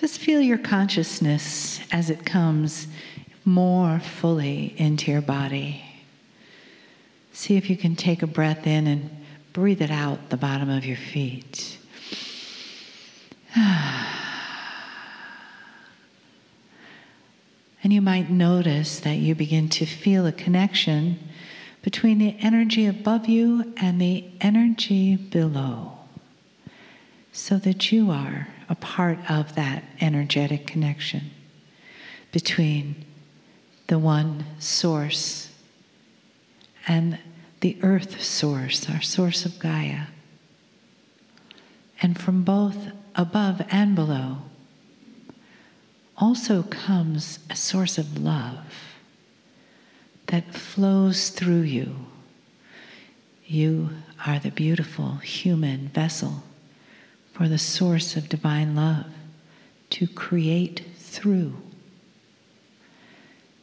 Just feel your consciousness as it comes more fully into your body. See if you can take a breath in and breathe it out the bottom of your feet. And you might notice that you begin to feel a connection between the energy above you and the energy below, so that you are a part of that energetic connection between the one source and the earth source, our source of Gaia. And from both above and below also comes a source of love that flows through you. You are the beautiful human vessel for the source of divine love to create through,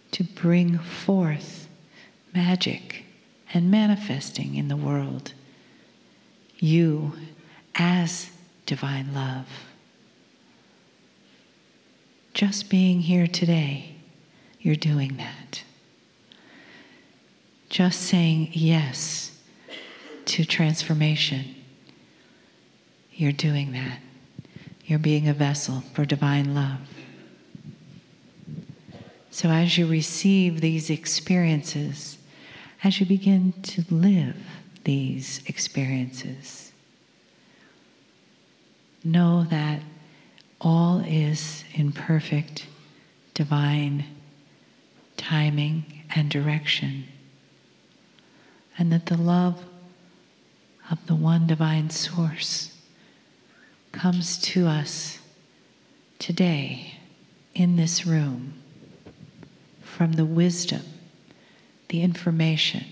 to bring forth magic and manifesting in the world. You as divine love. Just being here today, you're doing that. Just saying yes to transformation, you're doing that. You're being a vessel for divine love. So as you receive these experiences, as you begin to live these experiences, know that all is in perfect divine timing and direction, and that the love of the one divine source comes to us today in this room from the wisdom, the information,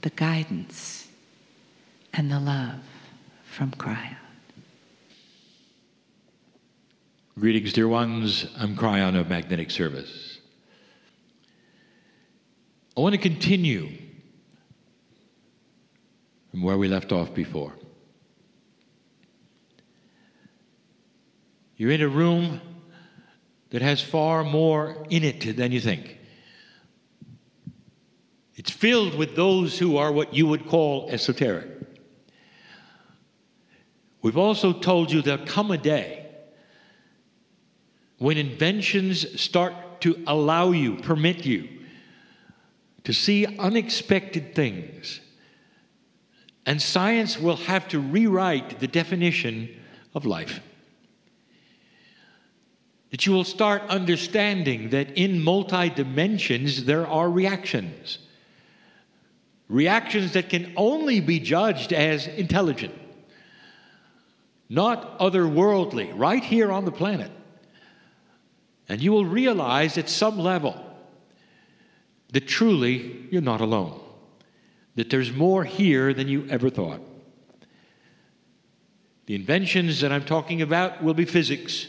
the guidance, and the love from Kryon. Greetings, dear ones. I'm Kryon of Magnetic Service. I want to continue from where we left off before. You're in a room that has far more in it than you think. It's filled with those who are what you would call esoteric. We've also told you there'll come a day when inventions start to allow you, permit you, to see unexpected things. And science will have to rewrite the definition of life. That you will start understanding that in multi-dimensions there are reactions. Reactions that can only be judged as intelligent, not otherworldly, right here on the planet. And you will realize at some level that truly you're not alone. That there's more here than you ever thought. The inventions that I'm talking about will be physics,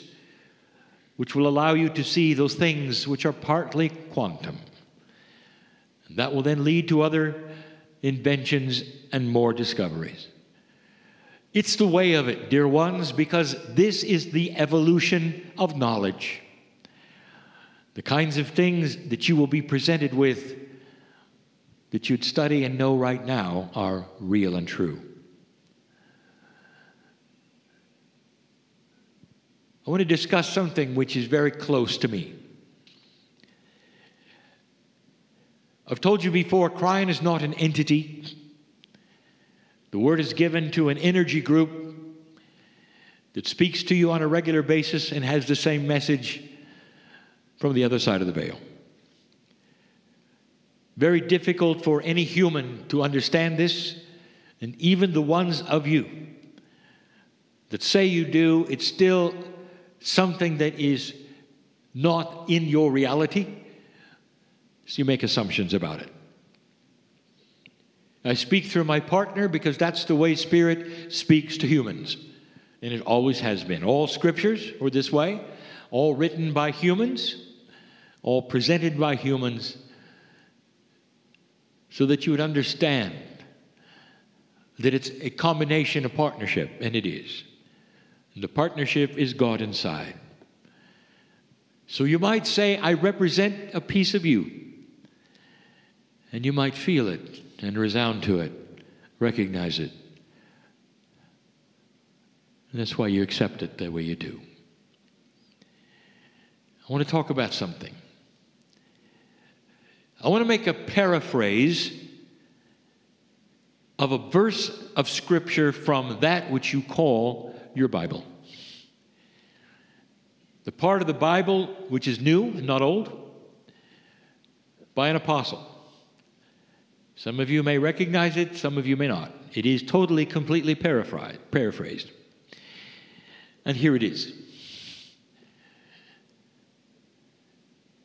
which will allow you to see those things which are partly quantum. And that will then lead to other inventions and more discoveries. It's the way of it, dear ones, because this is the evolution of knowledge. The kinds of things that you will be presented with that you'd study and know right now are real and true. I want to discuss something which is very close to me. I've told you before, Kryon is not an entity. The word is given to an energy group that speaks to you on a regular basis and has the same message from the other side of the veil. Very difficult for any human to understand this, and even the ones of you that say you do, it's still something that is not in your reality, so you make assumptions about it. I speak through my partner because that's the way Spirit speaks to humans, and it always has been. All scriptures were this way, all written by humans, all presented by humans, so that you would understand that it's a combination of partnership, and it is. And the partnership is God inside. So you might say, I represent a piece of you. And you might feel it and resound to it, recognize it. And that's why you accept it the way you do. I want to talk about something. I want to make a paraphrase of a verse of Scripture from that which you call your Bible. The part of the Bible which is new and not old, by an apostle. Some of you may recognize it, some of you may not. It is totally, completely paraphrased. And here it is.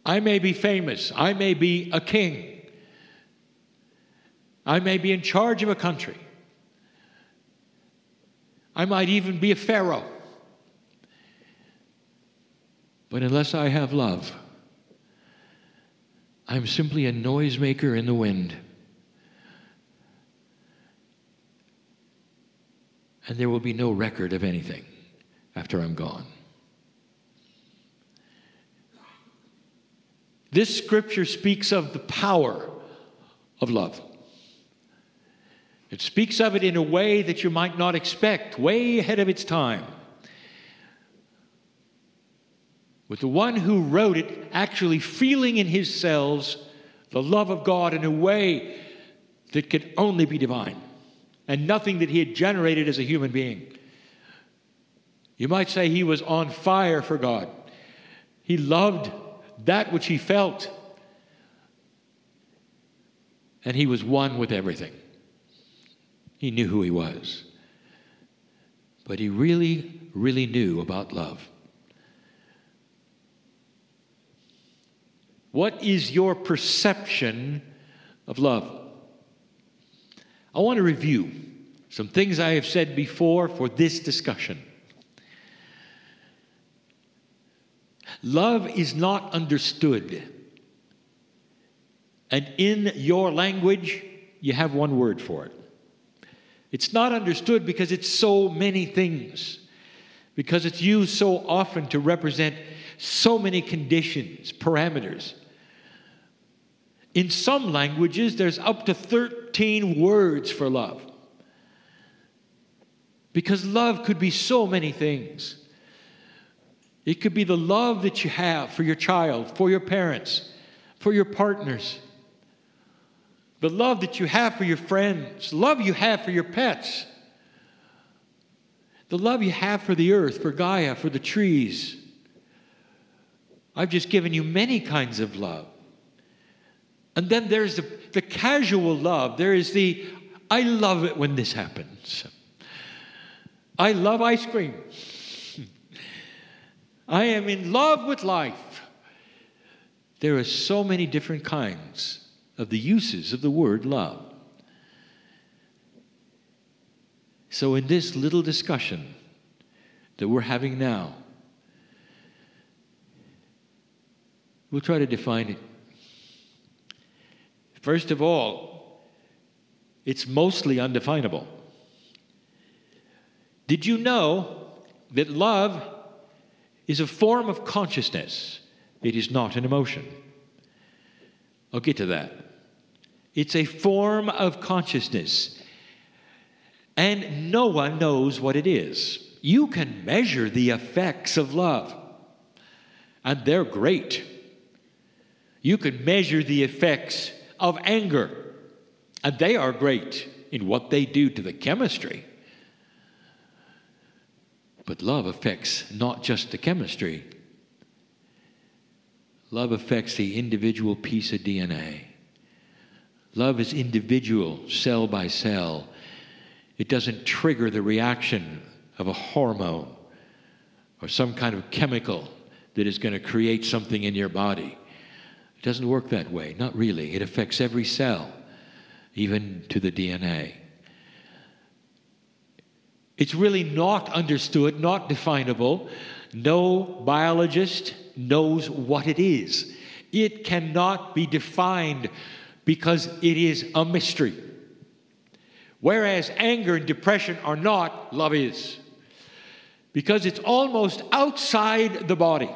I may be famous. I may be a king. I may be in charge of a country. I might even be a pharaoh. But unless I have love, I'm simply a noisemaker in the wind. And there will be no record of anything after I'm gone. This scripture speaks of the power of love. It speaks of it in a way that you might not expect, way ahead of its time. With the one who wrote it actually feeling in his cells the love of God in a way that could only be divine, and nothing that he had generated as a human being. You might say he was on fire for God. He loved that which he felt, and he was one with everything. He knew who he was, but he really, really knew about love. What is your perception of love? I want to review some things I have said before for this discussion. Love is not understood. And in your language, you have one word for it. It's not understood because it's so many things. Because it's used so often to represent so many conditions, parameters. In some languages, there's up to 13 words for love. Because love could be so many things. It could be the love that you have for your child, for your parents, for your partners. The love that you have for your friends. Love you have for your pets. The love you have for the earth, for Gaia, for the trees. I've just given you many kinds of love. And then there's the casual love. There is the, I love it when this happens. I love ice cream. I am in love with life. There are so many different kinds of the uses of the word love. So in this little discussion that we're having now, we'll try to define it. First of all, it's mostly undefinable. Did you know that love is a form of consciousness? It is not an emotion. I'll get to that. It's a form of consciousness. And no one knows what it is. You can measure the effects of love. And they're great. You can measure the effects of anger. And they are great in what they do to the chemistry. But love affects not just the chemistry. Love affects the individual piece of DNA. Love is individual, cell by cell. It doesn't trigger the reaction of a hormone or some kind of chemical that is going to create something in your body. It doesn't work that way, not really. It affects every cell, even to the DNA. It's really not understood, not definable. No biologist knows what it is. It cannot be defined because it is a mystery. Whereas anger and depression are not, love is. because it's almost outside the body.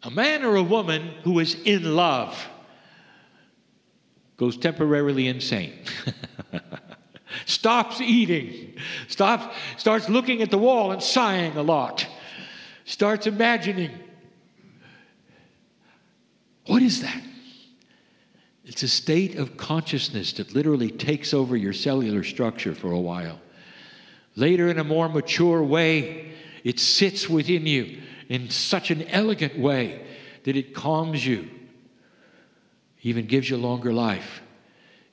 A man or a woman who is in love goes temporarily insane. Stops eating. Starts looking at the wall and sighing a lot. Starts imagining. What is that? It's a state of consciousness that literally takes over your cellular structure for a while. Later, in a more mature way, it sits within you in such an elegant way that it calms you, even gives you longer life.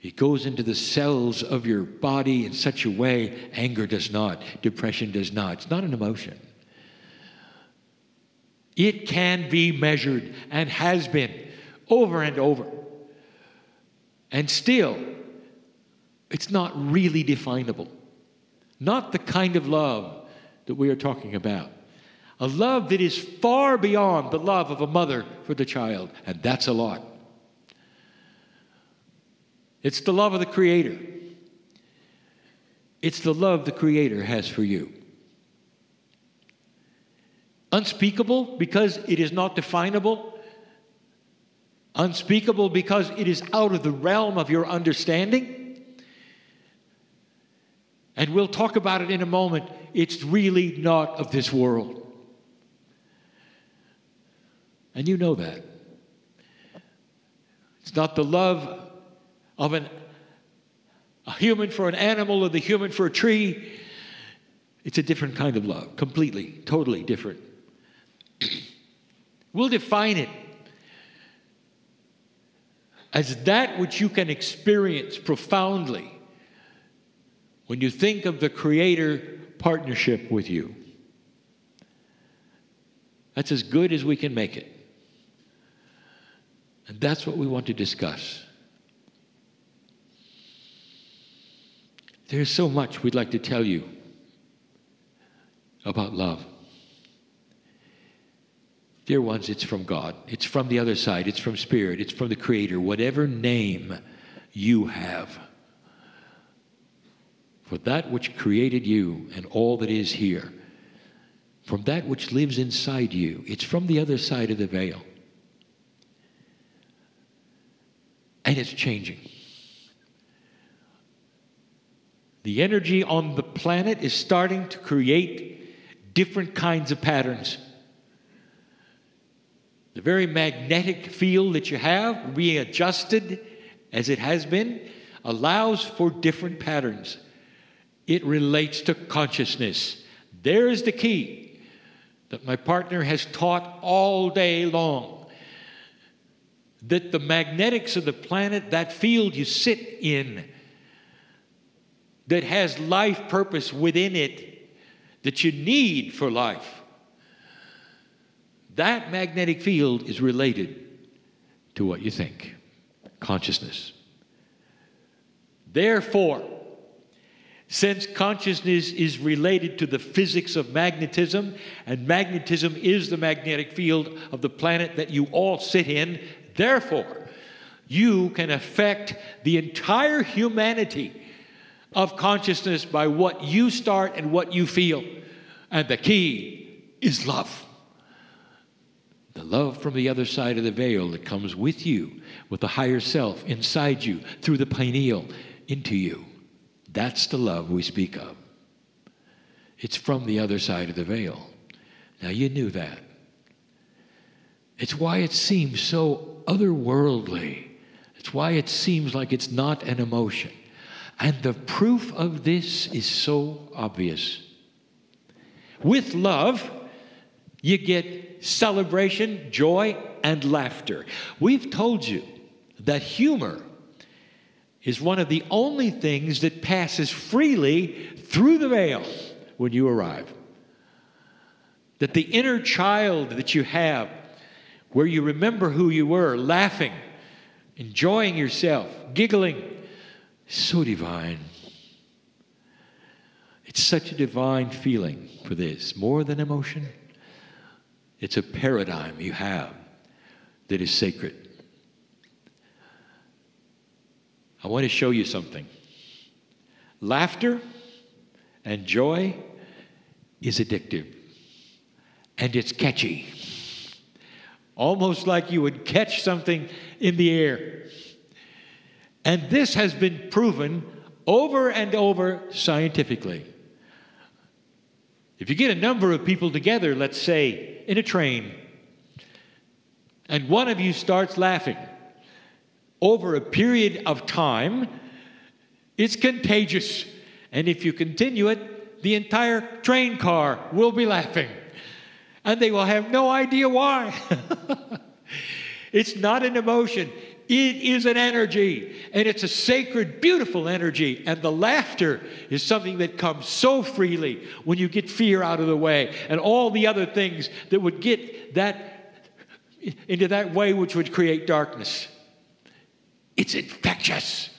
It goes into the cells of your body in such a way anger does not, depression does not. It's not an emotion. It can be measured and has been over and over. And still, it's not really definable. Not the kind of love that we are talking about. A love that is far beyond the love of a mother for the child. And that's a lot. It's the love of the Creator. It's the love the Creator has for you. Unspeakable because it is not definable. Unspeakable because it is out of the realm of your understanding. And we'll talk about it in a moment. It's really not of this world. And you know that. It's not the love of a human for an animal or the human for a tree. It's a different kind of love. Completely, totally different. We'll define it as that which you can experience profoundly when you think of the Creator partnership with you. That's as good as we can make it. And that's what we want to discuss. There's so much we'd like to tell you about love. Dear ones, it's from God. It's from the other side. It's from Spirit. It's from the Creator. Whatever name you have for that which created you and all that is here, from that which lives inside you, it's from the other side of the veil. And it's changing. The energy on the planet is starting to create different kinds of patterns. The very magnetic field that you have, readjusted as it has been, allows for different patterns. It relates to consciousness. There's the key that my partner has taught all day long. That the magnetics of the planet, that field you sit in, that has life purpose within it, that you need for life, that magnetic field is related to what you think, consciousness. Therefore, since consciousness is related to the physics of magnetism, and magnetism is the magnetic field of the planet that you all sit in, therefore, you can affect the entire humanity of consciousness by what you start and what you feel. And the key is love. The love from the other side of the veil that comes with you, with the higher self inside you, through the pineal, into you. That's the love we speak of. It's from the other side of the veil. Now you knew that. It's why it seems so otherworldly. It's why it seems like it's not an emotion. And the proof of this is so obvious. With love, you get celebration, joy, and laughter. We've told you that humor is one of the only things that passes freely through the veil when you arrive. That the inner child that you have, where you remember who you were, laughing, enjoying yourself, giggling, so divine. It's such a divine feeling for this, more than emotion. It's a paradigm you have that is sacred. I want to show you something. Laughter And joy is addictive. And it's catchy. Almost like you would catch something in the air. And this has been proven over and over scientifically. If you get a number of people together, let's say, in a train, and one of you starts laughing, over a period of time, it's contagious. And if you continue it, the entire train car will be laughing. And they will have no idea why. It's not an emotion. It is an energy. And it's a sacred, beautiful energy. And the laughter is something that comes so freely when you get fear out of the way and all the other things that would get that into that way which would create darkness. It's infectious.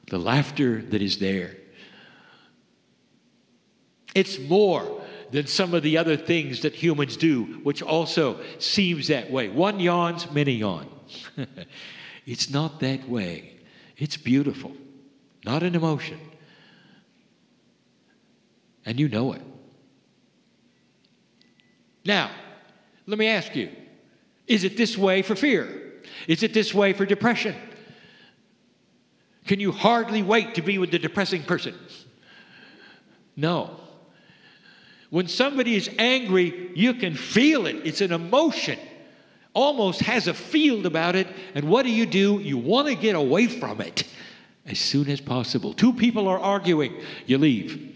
The laughter that is there. It's more than some of the other things that humans do, which also seems that way. One yawns, many yawn. It's not that way. It's beautiful, not an emotion. And you know it. Now, let me ask you, is it this way for fear? Is it this way for depression? Can you hardly wait to be with the depressing person? No. When somebody is angry, you can feel it. It's an emotion. Almost has a field about it. And what do? You want to get away from it as soon as possible. Two people are arguing. You leave.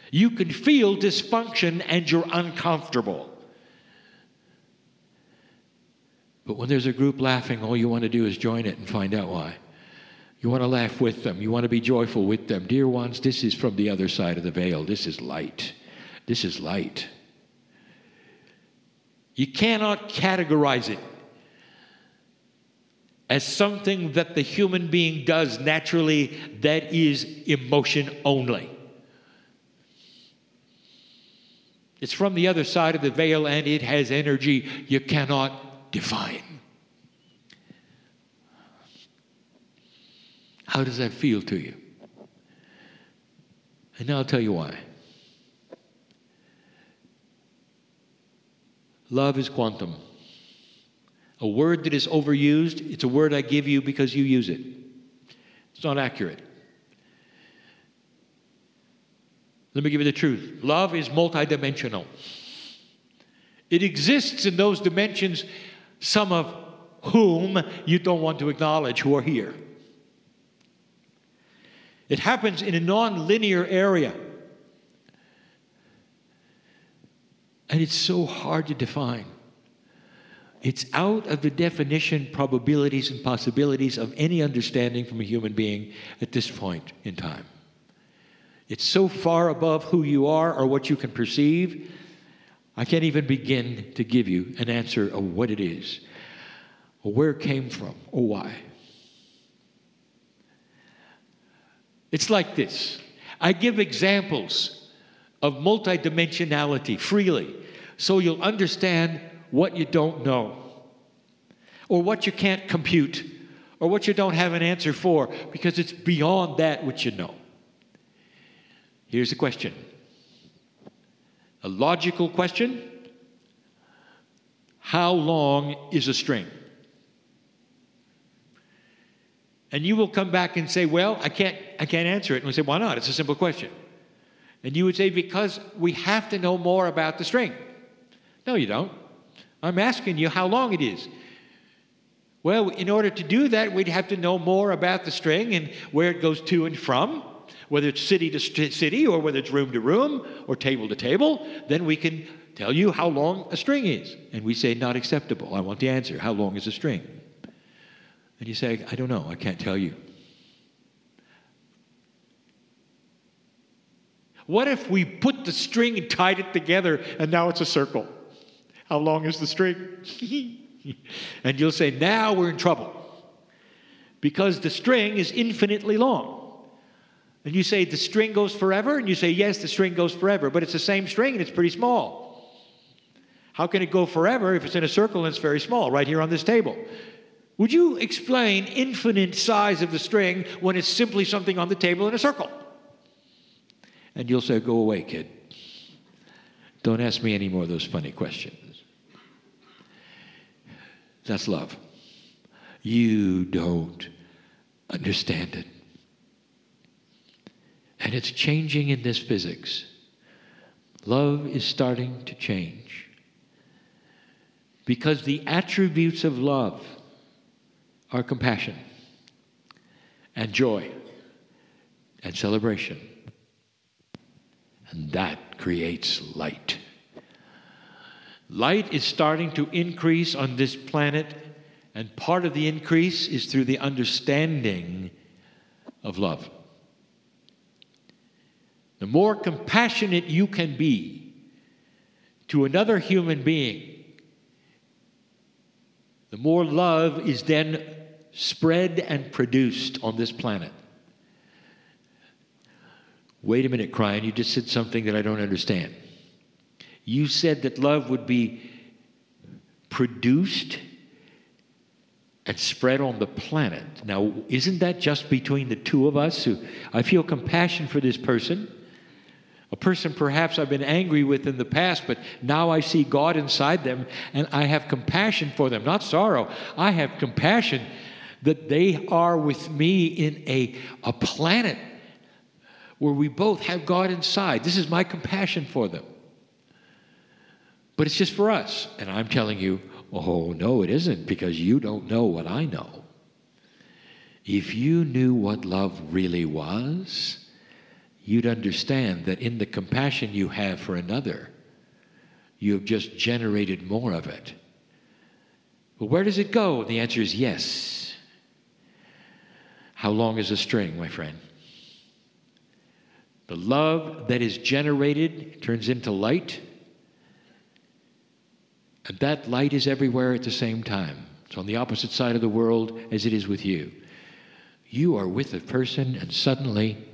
You can feel dysfunction and you're uncomfortable. But when there's a group laughing, all you want to do is join it and find out why. You want to laugh with them. You want to be joyful with them. Dear ones, this is from the other side of the veil. This is light. This is light. You cannot categorize it as something that the human being does naturally that is emotion only. It's from the other side of the veil and it has energy you cannot define. How does that feel to you? And now I'll tell you why. Love is quantum. A word that is overused, it's a word I give you because you use it. It's not accurate. Let me give you the truth. Love is multidimensional. It exists in those dimensions, some of whom you don't want to acknowledge who are here. It happens in a non-linear area. And it's so hard to define. It's out of the definition, probabilities, and possibilities of any understanding from a human being at this point in time. It's so far above who you are or what you can perceive, I can't even begin to give you an answer of what it is, or where it came from, or why. It's like this. I give examples of multidimensionality freely so you'll understand what you don't know or what you can't compute or what you don't have an answer for because it's beyond that which you know. Here's a question. A logical question. How long is a string? And you will come back and say, well, I can't answer it. And we say, why not? It's a simple question. And you would say, because we have to know more about the string. No, you don't. I'm asking you how long it is. Well, in order to do that, we'd have to know more about the string and where it goes to and from, whether it's city to city or whether it's room to room or table to table. Then we can tell you how long a string is. And we say, not acceptable. I want the answer. How long is a string? And you say, I don't know. I can't tell you. What if we put the string and tied it together and now it's a circle? How long is the string? And you'll say, now we're in trouble. Because the string is infinitely long. And you say, the string goes forever? And you say, yes, the string goes forever. But it's the same string and it's pretty small. How can it go forever if it's in a circle and it's very small, right here on this table? Would you explain infinite size of the string when it's simply something on the table in a circle? And you'll say, go away, kid. Don't ask me any more of those funny questions. That's love. You don't understand it. And it's changing in this physics. Love is starting to change. Because the attributes of love are compassion and joy and celebration. And that creates light. Light is starting to increase on this planet, and part of the increase is through the understanding of love. The more compassionate you can be to another human being, the more love is then spread and produced on this planet. Wait a minute, Kryon, you just said something that I don't understand. You said that love would be produced and spread on the planet. Now, isn't that just between the two of us? I feel compassion for this person. A person perhaps I've been angry with in the past, but now I see God inside them, and I have compassion for them, not sorrow. I have compassion that they are with me in a planet where we both have God inside. This is my compassion for them. But it's just for us. And I'm telling you, oh, no, it isn't, because you don't know what I know. If you knew what love really was, you'd understand that in the compassion you have for another, you have just generated more of it. Well, where does it go? The answer is yes. How long is a string, my friend? The love that is generated turns into light, and that light is everywhere at the same time. It's on the opposite side of the world as it is with you. You are with a person, and suddenly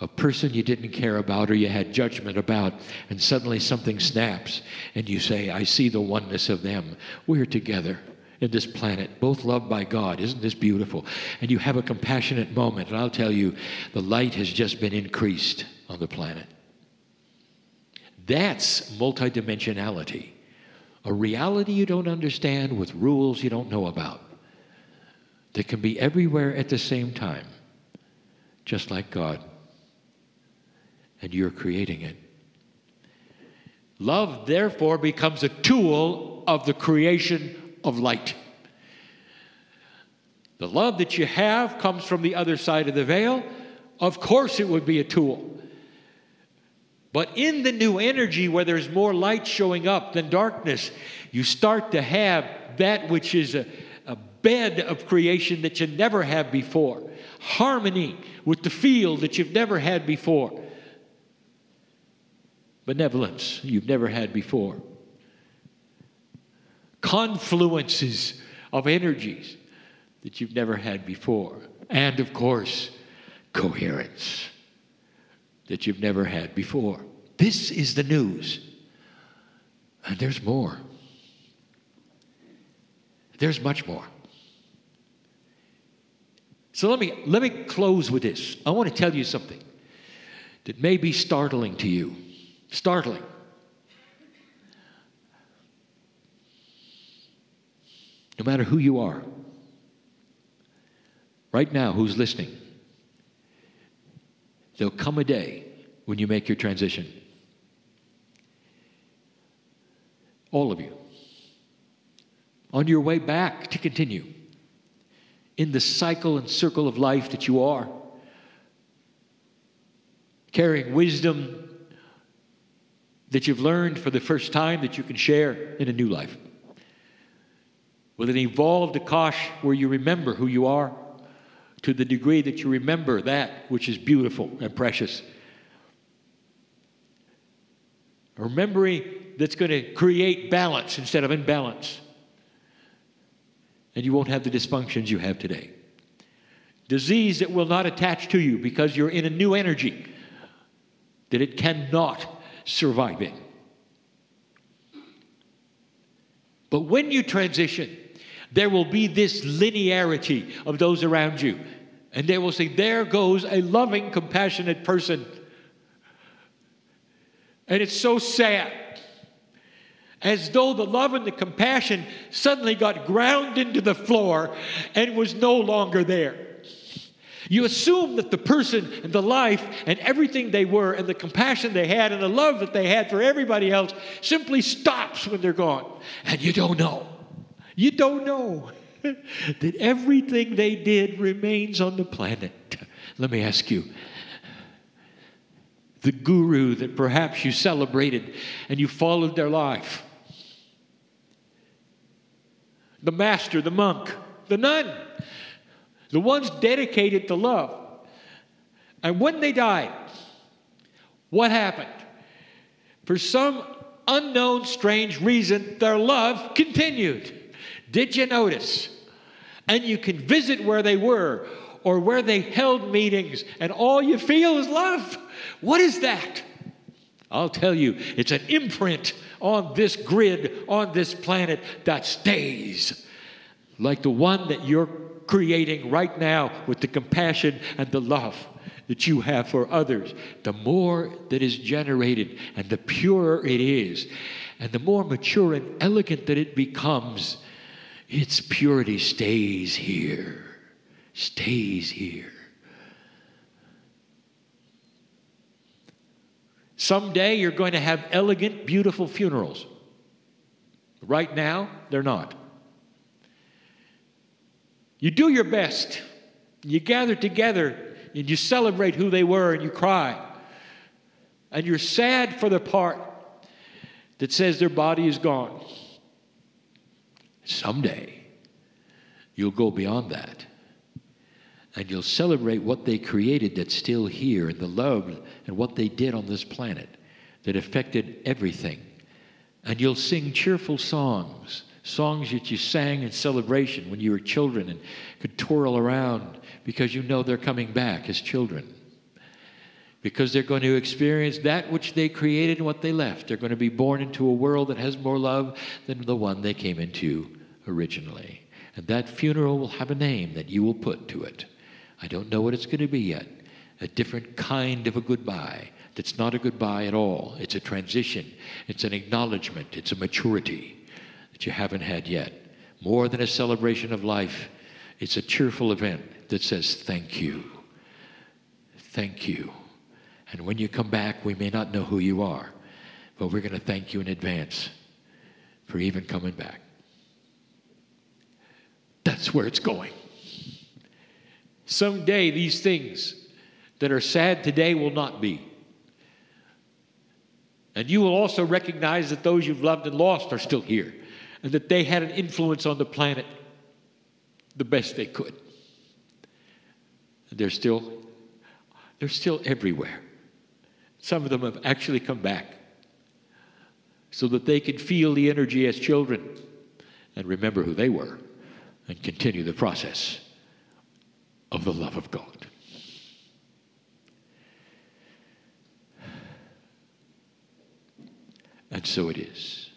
a person you didn't care about or you had judgment about, and suddenly something snaps, and you say, I see the oneness of them. We're together in this planet, both loved by God. Isn't this beautiful? And you have a compassionate moment, and I'll tell you, the light has just been increased on the planet. That's multidimensionality. A reality you don't understand with rules you don't know about, that can be everywhere at the same time, just like God. And you're creating it. Love, therefore, becomes a tool of the creation of light. The love that you have comes from the other side of the veil. Of course it would be a tool. But in the new energy, where there's more light showing up than darkness, you start to have that which is a bed of creation that you never had before. Harmony with the field that you've never had before. Benevolence you've never had before. Confluences of energies that you've never had before. And, of course, coherence that you've never had before. This is the news. And there's more. There's much more. So let me close with this. I want to tell you something that may be startling to you. Startling. No matter who you are, right now, who's listening, there'll come a day when you make your transition. All of you. On your way back to continue in the cycle and circle of life that you are, carrying wisdom that you've learned for the first time that you can share in a new life. With an evolved Akash where you remember who you are to the degree that you remember that which is beautiful and precious. A memory that's going to create balance instead of imbalance. And you won't have the dysfunctions you have today. Disease that will not attach to you because you're in a new energy that it cannot survive in. But when you transition, there will be this linearity of those around you. And they will say, there goes a loving, compassionate person And it's so sad. As though the love and the compassion suddenly got ground into the floor and was no longer there. You assume that the person and the life and everything they were and the compassion they had and the love that they had for everybody else simply stops when they're gone. And you don't know. You don't know that everything they did remains on the planet. Let me ask you, the guru that perhaps you celebrated and you followed their life, the master, the monk, the nun, the ones dedicated to love. And when they died, what happened? For some unknown, strange reason, their love continued. Did you notice? And you can visit where they were or where they held meetings, and all you feel is love. What is that? I'll tell you, it's an imprint on this grid, on this planet, that stays. Like the one that you're creating right now with the compassion and the love that you have for others. The more that is generated and the purer it is, and the more mature and elegant that it becomes, its purity stays here. Stays here. Someday you're going to have elegant, beautiful funerals. Right now, they're not. You do your best. You gather together and you celebrate who they were and you cry. And you're sad for the part that says their body is gone. Someday, you'll go beyond that. And you'll celebrate what they created that's still here, and the love and what they did on this planet that affected everything. And you'll sing cheerful songs, songs that you sang in celebration when you were children and could twirl around because you know they're coming back as children. Because they're going to experience that which they created and what they left. They're going to be born into a world that has more love than the one they came into originally. And that funeral will have a name that you will put to it. I don't know what it's going to be yet. A different kind of a goodbye. That's not a goodbye at all. It's a transition. It's an acknowledgement. It's a maturity that you haven't had yet. More than a celebration of life, it's a cheerful event that says thank you. Thank you. And when you come back, we may not know who you are, but we're going to thank you in advance for even coming back. That's where it's going. Someday, these things that are sad today will not be. And you will also recognize that those you've loved and lost are still here, and that they had an influence on the planet the best they could. And they're still everywhere. Some of them have actually come back so that they can feel the energy as children and remember who they were and continue the process of the love of God. And so it is.